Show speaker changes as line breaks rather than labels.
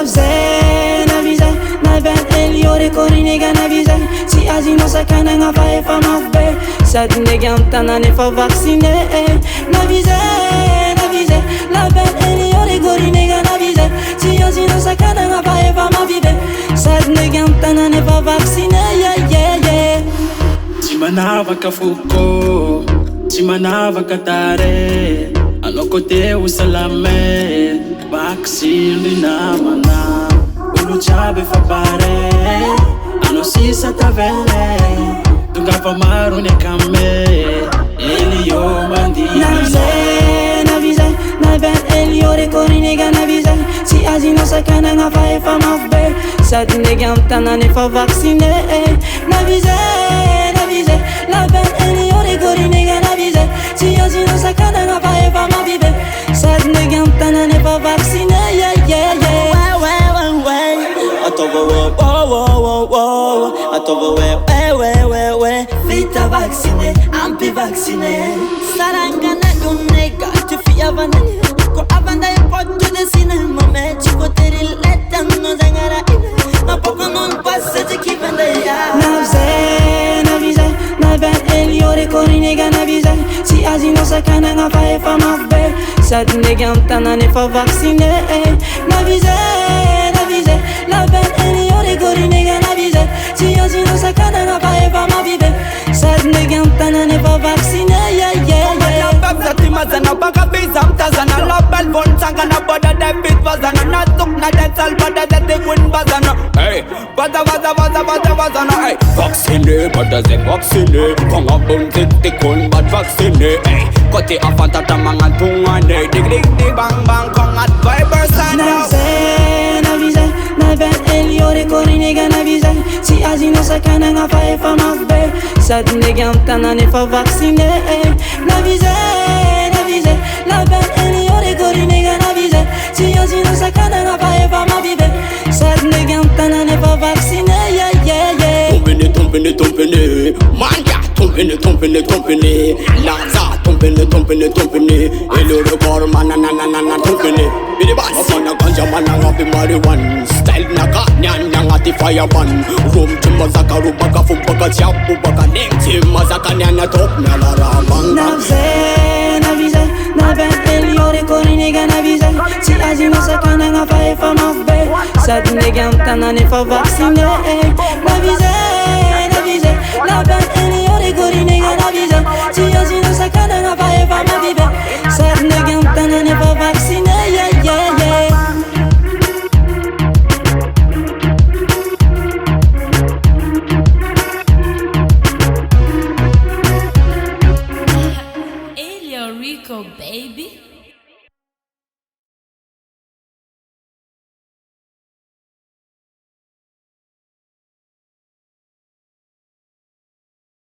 navizay naven eliore korinega navizay tsy azino sakanagna fa efa mafy be sady ndreky amy tanana efa vacciné navizay naven eliore korinega navizay tsy azino sakanagna fa efa mafy be sady ndreky amy tanana efa vacciné
tsy manavaka foko tsy manavaka tare anao kote ho salame vaksiny namana olo jiaby efa pare anao sisa tavele tonga fa maro ny akame elio mandia
navizay naven eliore korinega navizay tsy azino sakanagna fa efa mafy be sady ndreky amy tanana efa vacciné navizay naven eliore korinega navizay tsy azino sakanagna fa efa mafy be sady ndreky amy tanana efa vacciné
atova vita vacciné ampy vacciné sarangana gonega ty fiavana ko avanda e porto de cinema me ci potery letano zangara na poco non passa de chi vende
navizay naven eliore korinega navizay tsy azino sakanagna fa efa mafy be sady ndreky amy tanana efa vacciné navizay naven eliore korinega navizay tsy azino sakanagna fa efa mafy be sady ndreky amy tanana efa vacciné
Mazana baka bizam tazana label bon sangana boda debit bazana na tuk na dental boda de win bazana hey bazana hey vacciné boda ze vacciné konga bon te kon bad vacciné hey kote afanta tamanga tungane dig bang bang konga vibers
navizay naven eliore korinega navizay tsy azino sakanagna fa efa mafy be sady ndreky amy tanana efa vacciné navizay naven eliore korinega navizay tsy azino sakanagna fa efa mafy be sady ndreky amy tanana efa vacciné
Tompene manja tompene laza tompene elore kor manana tompene bidi bas afana ganja mananga bi marijuana style naka nyanga ti fireman room chimazaka rubaka fumpaka chapu baka nemti mazaka nyana top nalara banga
navizay naven eliore korinega navizay tsy azino sakanagna fa efa mafy be sady ndreky amy tanana efa vacciné